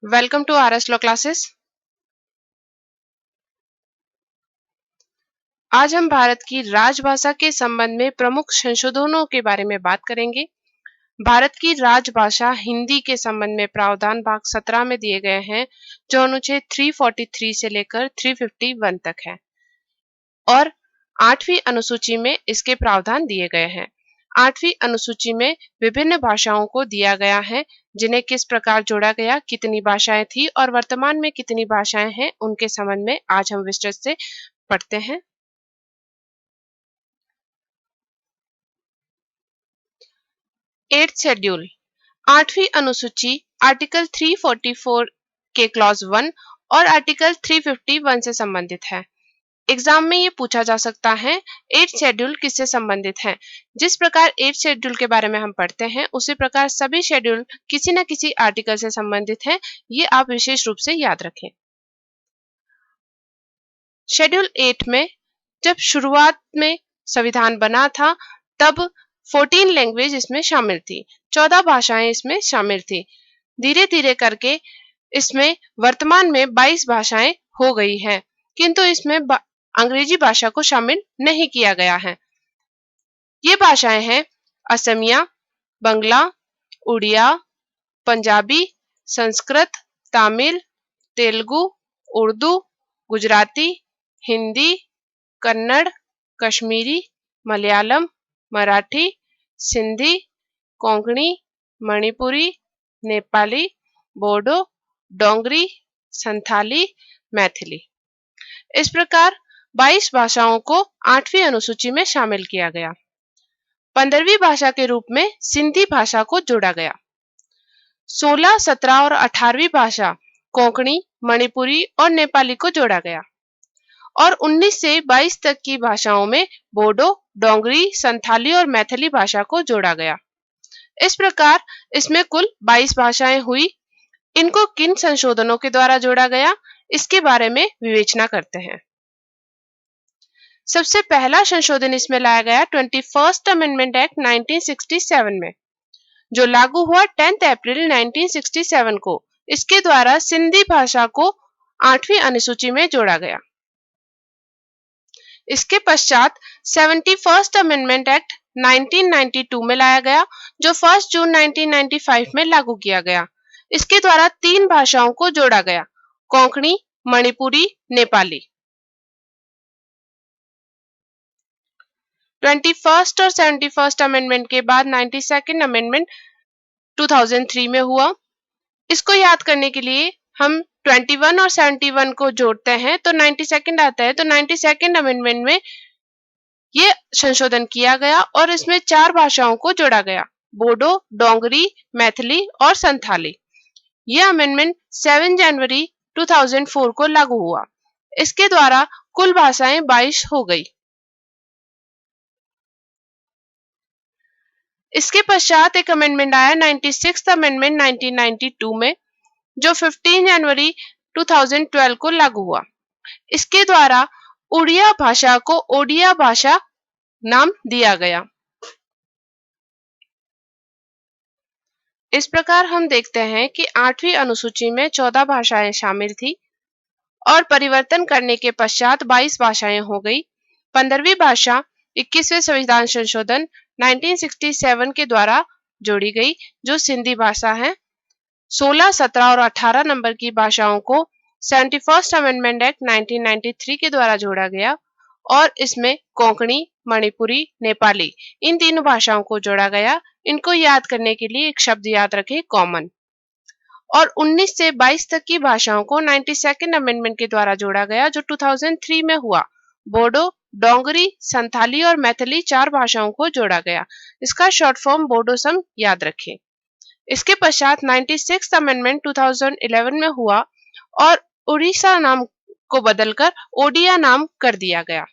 Welcome to RS Law Classes। आज हम भारत की राजभाषा के संबंध में प्रमुख संशोधनों के बारे में बात करेंगे। भारत की राजभाषा हिंदी के संबंध में प्रावधान भाग 17 में दिए गए हैं, जो अनुच्छेद 343 से लेकर 351 तक है, और 8वीं अनुसूची में इसके प्रावधान दिए गए हैं। 8वीं अनुसूची में विभिन्न भाषाओं को दिया गया है, जिन्हें किस प्रकार जोड़ा गया, कितनी भाषाएं थी और वर्तमान में कितनी भाषाएं हैं, उनके संबंध में आज हम विस्तृत से पढ़ते हैं। 8th शेड्यूल, 8वीं अनुसूची आर्टिकल 344 के क्लॉज 1 और आर्टिकल 351 से संबंधित है। एग्जाम में ये पूछा जा सकता है 8th शेड्यूल किससे संबंधित है। जिस प्रकार 8th शेड्यूल के बारे में हम पढ़ते हैं, उसी प्रकार सभी शेड्यूल किसी न किसी आर्टिकल से संबंधित है, ये आप विशेष रूप से याद रखें। शेड्यूल 8 में जब शुरुआत में संविधान बना था, तब 14 लैंग्वेज इसमें शामिल थी, 14 भाषाएं इसमें शामिल थी। धीरे धीरे करके इसमें वर्तमान में 22 भाषाएं हो गई हैं, किंतु इसमें अंग्रेजी भाषा को शामिल नहीं किया गया है। ये भाषाएं हैं असमिया, बंगला, उड़िया, पंजाबी, संस्कृत, तमिल, तेलुगु, उर्दू, गुजराती, हिंदी, कन्नड़, कश्मीरी, मलयालम, मराठी, सिंधी, कोंकणी, मणिपुरी, नेपाली, बोडो, डोंगरी, संथाली, मैथिली। इस प्रकार 22 भाषाओं को 8वीं अनुसूची में शामिल किया गया। 15वीं भाषा के रूप में सिंधी भाषा को जोड़ा गया। 16, 17 और 18वीं भाषा कोंकणी, मणिपुरी और नेपाली को जोड़ा गया, और 19 से 22 तक की भाषाओं में बोडो, डोंगरी, संथाली और मैथिली भाषा को जोड़ा गया। इस प्रकार इसमें कुल 22 भाषाएं हुई। इनको किन संशोधनों के द्वारा जोड़ा गया, इसके बारे में विवेचना करते हैं। सबसे पहला संशोधन इसमें लाया गया 21st अमेंडमेंट एक्ट 1967 में, जो लागू हुआ 10 अप्रैल 1967 को। इसके द्वारा सिंधी भाषा को 8वीं अनुसूची में जोड़ा गया। इसके पश्चात 71st अमेंडमेंट एक्ट 1992 में लाया गया, जो 1 जून 1995 में लागू किया गया। इसके द्वारा 3 भाषाओं को जोड़ा गया, कोंकणी, मणिपुरी, नेपाली। 21st और 71st अमेंडमेंट के बाद 92nd अमेंडमेंट 2003 में हुआ। इसको याद करने के लिए हम 21 और 71 को जोड़ते हैं तो 92nd आता है। तो 92nd अमेंडमेंट में ये संशोधन किया गया और इसमें 4 भाषाओं को जोड़ा गया, बोडो, डोंगरी, मैथिली और संथाली। यह अमेंडमेंट 7 जनवरी 2004 को लागू हुआ। इसके द्वारा कुल भाषाएं 22 हो गई। इसके पश्चात एक अमेंडमेंट आया 96th अमेंडमेंट 1992 में, जो 15 जनवरी 2012 को लागू हुआ। इसके द्वारा उड़िया भाषा को ओडिया भाषा नाम दिया गया। इस प्रकार हम देखते हैं कि 8वीं अनुसूची में 14 भाषाएं शामिल थी और परिवर्तन करने के पश्चात 22 भाषाएं हो गई। 15वीं भाषा 21वें संविधान संशोधन 1967 के द्वारा जोड़ी गई, जो सिंधी भाषा है। 16, 17 और 18 नंबर की भाषाओं को 71st अमेंडमेंट एक्ट 1993 के द्वारा जोड़ा गया, और इसमें कोंकणी, मणिपुरी, नेपाली, इन तीनों भाषाओं को जोड़ा गया। इनको याद करने के लिए एक शब्द याद रखें, कॉमन। और 19 से 22 तक की भाषाओं को 92nd अमेंडमेंट के द्वारा जोड़ा गया, जो 2003 में हुआ। बोडो, डोंगरी, संथाली और मैथिली 4 भाषाओं को जोड़ा गया। इसका शॉर्ट फॉर्म बोडोसम याद रखें। इसके पश्चात 96th अमेंडमेंट 2011 में हुआ और उड़ीसा नाम को बदलकर ओडिया नाम कर दिया गया।